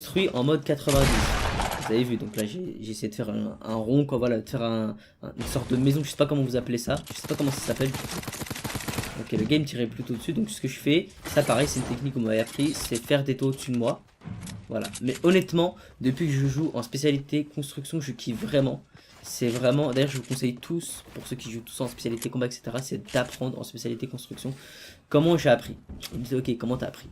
construit en mode 90. Vous avez vu, donc là j'ai essayé de faire un rond, quoi, voilà, de faire une sorte de maison, je sais pas comment vous appelez ça, je sais pas comment ça s'appelle. Ok, le game tirait plutôt dessus, donc ce que je fais, ça pareil, c'est une technique qu'on m'avait appris, c'est faire des toits au-dessus de moi. Voilà, mais honnêtement, depuis que je joue en spécialité construction, je kiffe vraiment. C'est vraiment, d'ailleurs je vous conseille tous, pour ceux qui jouent tous en spécialité combat, etc., c'est d'apprendre en spécialité construction. Comment j'ai appris? Ils me disaient, ok, comment t'as appris?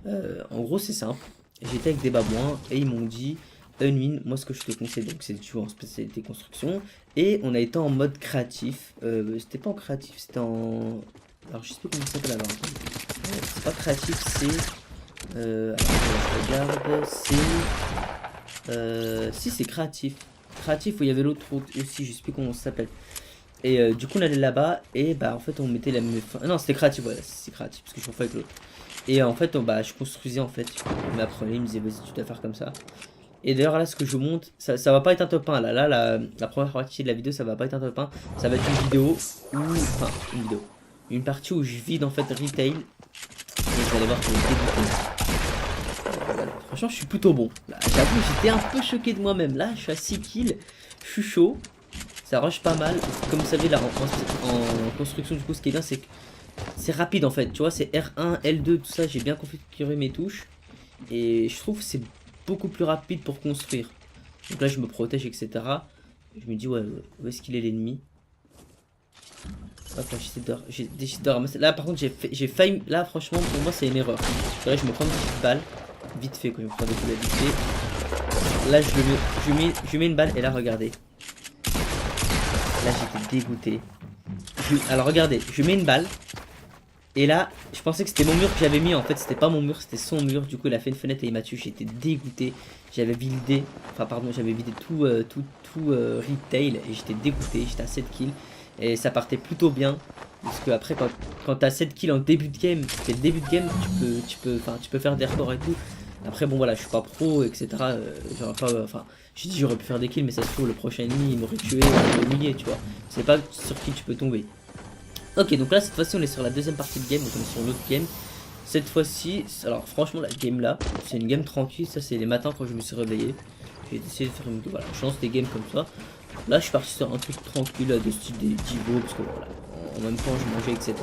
En gros, c'est simple. J'étais avec des babouins et ils m'ont dit, Unwin, moi ce que je te conseille, donc c'est de jouer en spécialité construction. Et on a été en mode créatif. C'était pas en créatif, c'était en... Alors je sais pas comment ça s'appelle alors. C'est pas créatif, c'est... alors je regarde, c'est... si c'est créatif. Créatif où il y avait l'autre aussi, je sais plus comment ça s'appelle. Et du coup on allait là-bas et bah en fait on mettait la même... non c'était créatif, voilà, c'est créatif parce que je suis en fait avec l'autre. Et en fait bah je construisais en fait. Il m'apprenait, il me disait vas-y tu dois faire comme ça. Et d'ailleurs là ce que je vous montre, ça va pas être un top 1 là. La première partie de la vidéo ça va pas être un top 1. Ça va être une vidéo où... Enfin une vidéo. Une partie où je vide en fait retail. Et vous allez voir que je vais dégoûter. Voilà. Franchement je suis plutôt bon. J'avoue j'étais un peu choqué de moi-même. Là je suis à 6 kills. Je suis chaud. Ça rush pas mal. Comme vous savez là en construction du coup ce qui est bien c'est que c'est rapide en fait. Tu vois c'est R1, L2 tout ça. J'ai bien configuré mes touches. Et je trouve que c'est beaucoup plus rapide pour construire. Donc là je me protège etc. Je me dis ouais où est-ce qu'il est l'ennemi. Hop là j'ai décidé de ramasser. Là par contre j'ai failli. Là franchement pour moi c'est une erreur. Là je me prends une petite balle. Vite fait quand je me prends des coups vite fait. Là je mets une balle et là regardez. Là j'étais dégoûté. Alors regardez, je mets une balle. Et là, je pensais que c'était mon mur que j'avais mis. En fait, c'était pas mon mur, c'était son mur. Du coup, il a fait une fenêtre et il m'a tué. J'étais dégoûté. J'avais vidé, enfin pardon, j'avais vidé tout retail et j'étais dégoûté. J'étais à 7 kills et ça partait plutôt bien. Parce que après, quand t'as 7 kills en début de game, c'est le début de game, tu peux faire des records et tout. Après, bon voilà, je suis pas pro, etc. J'aurais pas, enfin, j'ai dit j'aurais pu faire des kills, mais ça se trouve le prochain ennemi il m'aurait tué, il m'aurait humilié, tu vois. C'est pas sur qui tu peux tomber. Ok, donc là cette fois-ci on est sur la deuxième partie de game, donc on est sur l'autre game. Cette fois-ci, alors franchement la game là, c'est une game tranquille, ça c'est les matins quand je me suis réveillé. J'ai essayé de faire une... Voilà, je lance des games comme ça. Là je suis parti sur un truc tranquille de style des Divo, parce que voilà, en même temps je mangeais etc.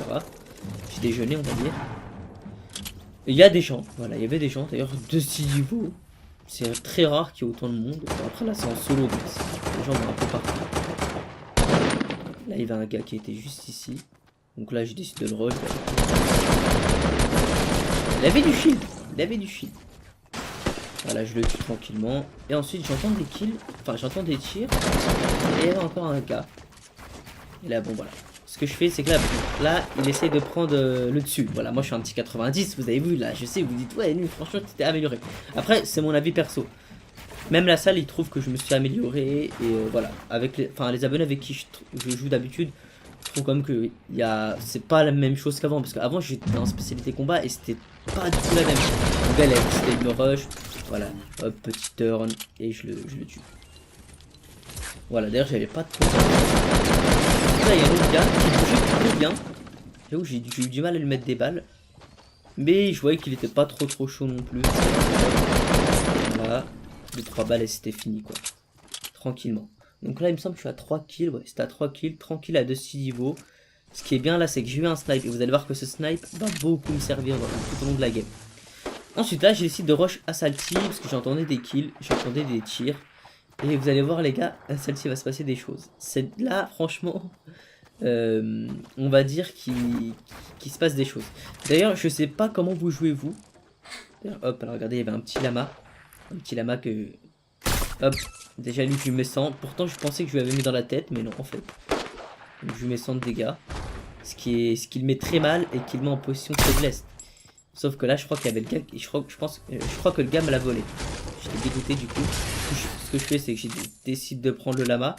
J'ai déjeuné on va dire. Il y a des gens, voilà, il y avait des gens d'ailleurs de style Divo. C'est très rare qu'il y ait autant de monde. Après là c'est en solo, donc les gens vont un peu partout. Là il y avait un gars qui était juste ici. Donc là, j'ai décidé de le rush. Il avait du shield. Il avait du shield. Voilà, je le tue tranquillement. Et ensuite, j'entends des kills. Enfin, j'entends des tirs. Et il y avait encore un gars. Et là, bon, voilà. Ce que je fais, c'est que là, il essaye de prendre le dessus. Voilà, moi, je suis un petit 90. Vous avez vu, là, je sais, vous dites, ouais, lui, franchement, tu t'es amélioré. Après, c'est mon avis perso. Même la salle, ils trouvent que je me suis amélioré. Et voilà. Avec les abonnés avec qui je joue d'habitude. Je trouve quand même que c'est pas la même chose qu'avant, parce qu'avant j'étais en spécialité combat et c'était pas du tout la même. Donc elle c'était une rush, voilà, hop, petit turn et je le tue. Voilà, d'ailleurs j'avais pas de temps. Là il y a un autre gars qui bougeait plutôt bien. J'avoue j'ai eu du mal à lui mettre des balles, mais je voyais qu'il était pas trop chaud non plus. Voilà, 2-3 balles et c'était fini quoi, tranquillement. Donc là il me semble que je suis à 3 kills, ouais, c'était à 3 kills, tranquille à 2-6 niveaux. Ce qui est bien là c'est que j'ai eu un snipe et vous allez voir que ce snipe va beaucoup me servir tout au long de la game. Ensuite là j'ai décidé de rush à Salty parce que j'entendais des kills, j'entendais des tirs. Et vous allez voir les gars, à Salty va se passer des choses. C'est là franchement, on va dire qu'il se passe des choses. D'ailleurs je sais pas comment vous jouez vous. Hop, alors regardez il y avait un petit lama que... Hop, déjà lui je lui mets 100. Pourtant je pensais que je lui avais mis dans la tête, mais non en fait. Donc, je lui mets 100 de dégâts. Ce qui le met très mal et qui le met en position de faiblesse. Sauf que là je crois qu'il y avait le gars. Je crois que le gars me l'a volé. J'étais dégoûté du coup. Ce que je fais c'est que je décide de prendre le lama.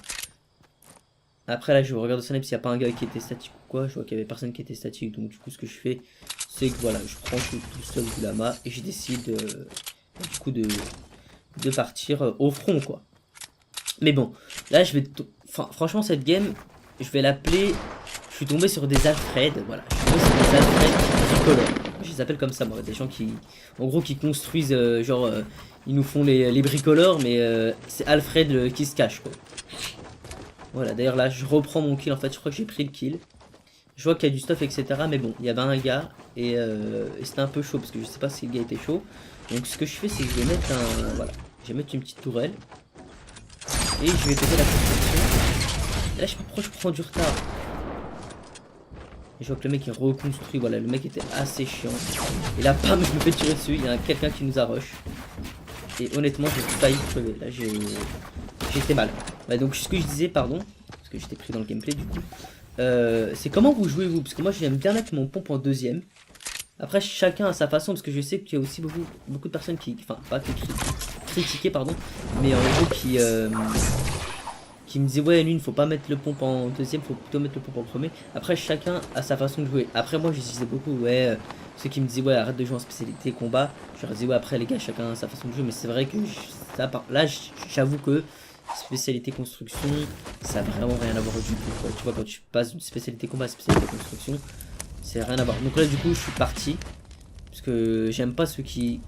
Après là je regarde au snipe s'il n'y a pas un gars qui était statique ou quoi. Je vois qu'il y avait personne qui était statique. Donc du coup ce que je fais c'est que voilà, je prends tout seul du lama. Et je décide du coup de partir au front quoi. Mais bon, là je vais... franchement cette game, je vais l'appeler... Je suis tombé sur des Alfred, voilà. Je suis tombé sur des Alfred tricolores. Je les les appelle comme ça, moi. Des gens qui, en gros, qui construisent, ils nous font les bricoleurs, mais c'est Alfred qui se cache, quoi. Voilà, d'ailleurs là, je reprends mon kill, en fait, je crois que j'ai pris le kill. Je vois qu'il y a du stuff, etc. Mais bon, il y avait un gars, et c'était un peu chaud, parce que je sais pas si le gars était chaud. Donc ce que je fais, c'est que je vais mettre un... Voilà, je vais mettre une petite tourelle. Et je vais péter la construction. Et là, je sais pas pourquoi je prends du retard. Et je vois que le mec est reconstruit, voilà, le mec était assez chiant. Et là, bam, je me fais tirer dessus, il y a quelqu'un qui nous a rush. Et honnêtement, j'ai failli crever, là, j'étais mal. Ouais, donc ce que je disais, pardon, parce que j'étais pris dans le gameplay du coup. C'est comment vous jouez vous, parce que moi j'aime bien mettre mon pompe en deuxième. Après chacun à sa façon, parce que je sais qu'il y a aussi beaucoup de personnes qui, enfin pas qui critiquaient pardon, mais en gros qui me disaient ouais lui il ne faut pas mettre le pompe en deuxième, faut plutôt mettre le pompe en premier. Après chacun a sa façon de jouer. Après moi je disais beaucoup ouais, ceux qui me disaient ouais arrête de jouer en spécialité combat, je leur disais ouais après les gars chacun a sa façon de jouer, mais c'est vrai que là j'avoue que spécialité construction, ça a vraiment rien à voir du tout quoi. Tu vois quand tu passes d'une spécialité combat à spécialité construction, c'est rien à voir. Donc là du coup je suis parti parce que j'aime pas ceux qui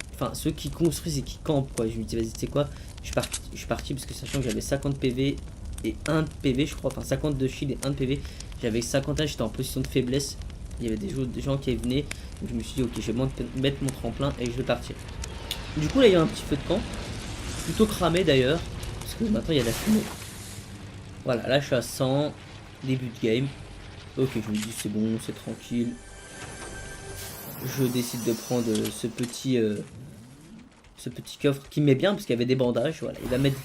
construisent et qui campent quoi. Je me dis vas-y tu sais quoi, je suis parti parce que sachant que j'avais 50 PV et 1 PV je crois, enfin 50 de shield et 1 de PV, j'avais 51, j'étais en position de faiblesse. Il y avait des gens qui venaient, donc je me suis dit ok je vais mettre mon tremplin et je vais partir. Du coup là il y a un petit feu de camp, plutôt cramé d'ailleurs. Parce que maintenant il y a de la fumée. Voilà, là je suis à 100, début de game. Ok, je me dis c'est bon, c'est tranquille. Je décide de prendre ce petit coffre qui met bien parce qu'il y avait des bandages. Voilà, il va mettre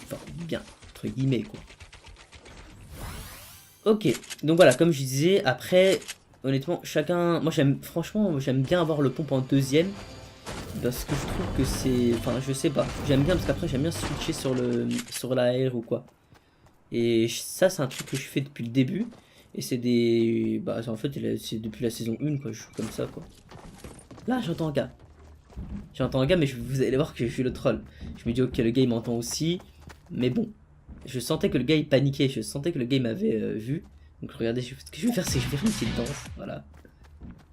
enfin, bien, entre guillemets quoi. Ok, donc voilà, comme je disais, après, honnêtement, chacun. Moi franchement, j'aime bien avoir le pompe en deuxième. Parce que je trouve que c'est... Enfin, je sais pas. J'aime bien parce qu'après, j'aime bien switcher sur la R ou quoi. Et ça, c'est un truc que je fais depuis le début. Et c'est des... Bah, en fait, c'est depuis la saison 1, quoi. Je joue comme ça, quoi. Là, j'entends un gars. J'entends un gars, mais vous allez voir que je suis le troll. Je me dis, ok, le gars, il m'entend aussi. Mais bon. Je sentais que le gars, il paniquait. Je sentais que le gars, il m'avait vu. Donc, regardez, ce que je vais faire, c'est que je vais faire une petite danse. Voilà.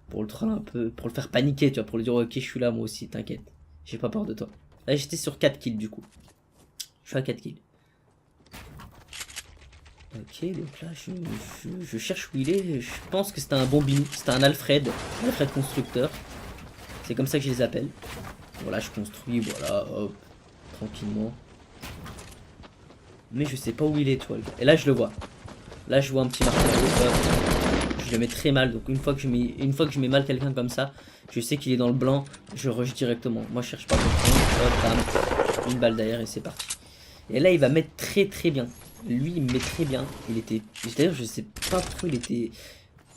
Pour le troll un peu, pour le faire paniquer, tu vois, pour lui dire ok je suis là moi aussi, t'inquiète, j'ai pas peur de toi. Là j'étais sur 4 kills du coup. Je suis à 4 kills. Ok, donc là je cherche où il est, je pense que c'était un bon binou, c'était un Alfred constructeur. C'est comme ça que je les appelle. Voilà, je construis, voilà, hop, tranquillement. Mais je sais pas où il est, toi, le gars. Et là je le vois. Là je vois un petit marqueur, hop. Je le mets très mal, donc une fois que je mets mal quelqu'un comme ça, je sais qu'il est dans le blanc, je rush directement. Moi je cherche pas à comprendre, hop, bam, une balle derrière et c'est parti. Et là il va mettre très bien. Lui il met très bien. Il était, d'ailleurs je sais pas pourquoi il était,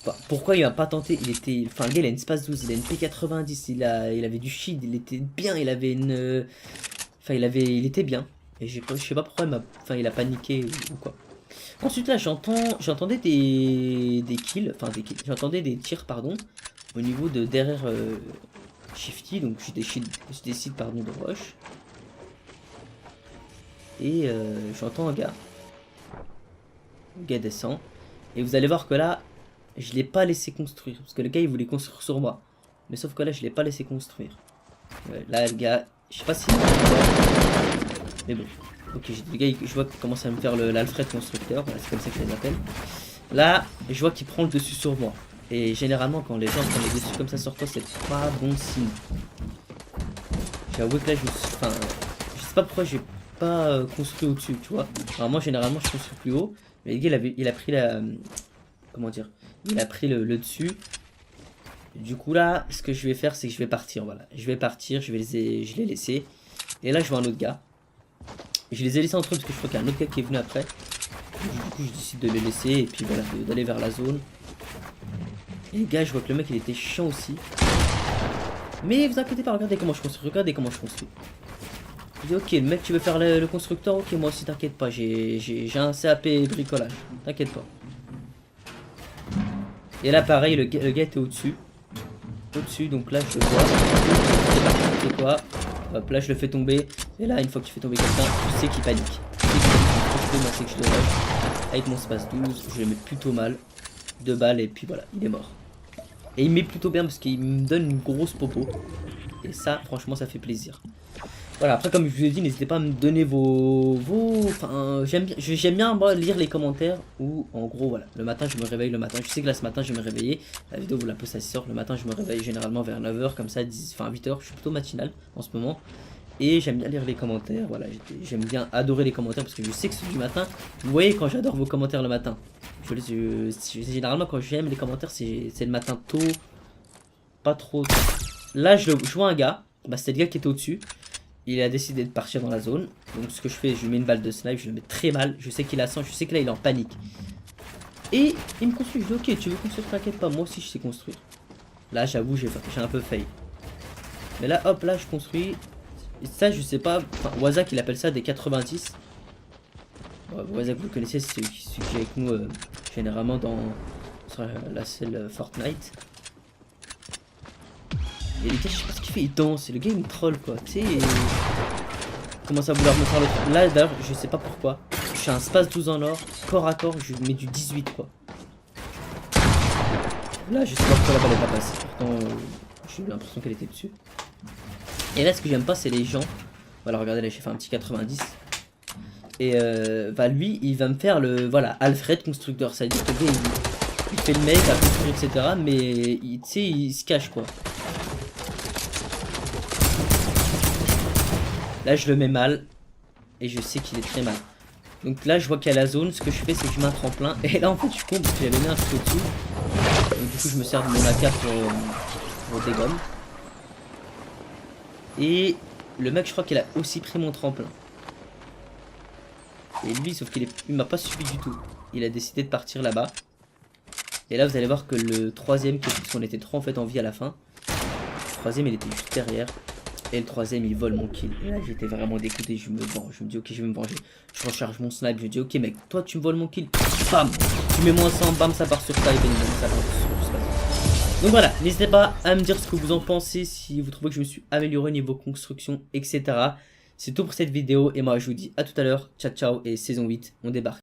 enfin, pourquoi il a pas tenté. Il était, enfin le gars il a une space 12, il a une P90, il avait du shield, il était bien, il avait une, enfin il était bien. Et je sais pas pourquoi il a paniqué ou quoi. Ensuite là j'entendais des kills, enfin des kills, j'entendais des tirs pardon, au niveau de derrière Shifty, donc je décide pardon de rush. Et j'entends un gars. Le gars descend. Et vous allez voir que là, je l'ai pas laissé construire. Parce que le gars il voulait construire sur moi. Mais sauf que là je l'ai pas laissé construire. Ouais, là le gars, je sais pas si... Mais bon. Ok, le gars, je vois qu'il commence à me faire l'Alfred constructeur, voilà, c'est comme ça que je les appelle. Là, je vois qu'il prend le dessus sur moi. Et généralement, quand les gens prennent le dessus comme ça sur toi, c'est pas bon signe. J'avoue que là, enfin, je sais pas pourquoi j'ai pas construit au-dessus, tu vois. Alors moi, généralement, je construis plus haut. Mais le gars, il a pris la... Comment dire? Il a pris le dessus. Du coup, là, ce que je vais faire, c'est que je vais partir, voilà. Je vais partir, je l'ai laissé. Et là, je vois un autre gars. Je les ai laissés entre eux parce que je crois qu'il y a un autre gars qui est venu après. Du coup, je décide de les laisser et puis voilà, d'aller vers la zone. Et les gars, je vois que le mec il était chiant aussi. Mais vous inquiétez pas, regardez comment je construis. Regardez comment je construis. Je dis ok, le mec tu veux faire le constructeur, ok, moi aussi t'inquiète pas, j'ai un CAP bricolage. T'inquiète pas. Et là pareil, le gars était au-dessus. Au-dessus, donc là je le vois. C'est quoi? Hop, là je le fais tomber. Et là, une fois que tu fais tomber quelqu'un, tu sais qu'il panique. C'est que je le rush. Avec mon space 12, je le mets plutôt mal. 2 balles et puis voilà, il est mort. Et il met plutôt bien parce qu'il me donne une grosse popo. Et ça, franchement, ça fait plaisir. Voilà, après, comme je vous ai dit, n'hésitez pas à me donner Enfin, j'aime bien moi, lire les commentaires où, en gros, voilà, le matin, je me réveille le matin. Je sais que là, ce matin, je vais me réveiller. La vidéo, vous la postez à 6h. Le matin, je me réveille généralement vers 9h, comme ça, enfin 8h. Je suis plutôt matinal en ce moment. Et j'aime bien lire les commentaires. Voilà, j'aime bien adorer les commentaires parce que je sais que ceux du matin, vous voyez, quand j'adore vos commentaires le matin. Généralement, quand j'aime les commentaires, c'est le matin tôt. Pas trop. Là, je vois un gars. Bah, c'était le gars qui était au-dessus. Il a décidé de partir dans la zone. Donc ce que je fais, je lui mets une balle de snipe, je le mets très mal. Je sais qu'il a 100, je sais que là il est en panique. Et il me construit, je dis ok, tu veux construire, t'inquiète pas, moi aussi je sais construire. Là j'avoue, j'ai un peu fail. Mais là hop, là je construis. Et ça je sais pas, enfin, Wazak il appelle ça des 90. Ouais, Wazak vous le connaissez, c'est celui qui est avec nous généralement sur la selle Fortnite. Et les gars, je sais pas ce qu'il fait, il danse, et le gars il me troll quoi, tu sais. Il commence à vouloir me faire le. Là d'ailleurs, je sais pas pourquoi. Je suis un space 12 en or, corps à corps, je mets du 18 quoi. Là, je sais pas pourquoi la balle est pas passée. Pourtant, j'ai eu l'impression qu'elle était dessus. Et là, ce que j'aime pas, c'est les gens. Voilà, regardez là, j'ai fait un petit 90. Et bah lui, il va me faire le. Voilà, Alfred constructeur. Ça veut dire que le gars, il fait le mec à construire, etc. Mais tu sais, il se cache quoi. Là, je le mets mal. Et je sais qu'il est très mal. Donc là, je vois qu'il y a la zone. Ce que je fais, c'est que je mets un tremplin. Et là, en fait, je suis con parce que j'avais mis un truc au-dessus. Donc, du coup, je me sers de mon AK pour dégomme. Et le mec, je crois qu'il a aussi pris mon tremplin. Et lui, sauf qu'il m'a pas suivi du tout. Il a décidé de partir là-bas. Et là, vous allez voir que le troisième, parce qu'on était 3 en fait en vie à la fin. Le troisième, il était juste derrière. Et le troisième, il vole mon kill. Et là, j'étais vraiment dégoûté. Je me dis, ok, je vais me venger. Je recharge mon snipe. Je me dis, ok, mec, toi, tu me voles mon kill. Bam! Tu mets moins 100, bam, ça part sur taille. Ça part sur. Donc voilà, n'hésitez pas à me dire ce que vous en pensez. Si vous trouvez que je me suis amélioré niveau construction, etc. C'est tout pour cette vidéo. Et moi, je vous dis à tout à l'heure. Ciao, ciao. Et saison 8, on débarque.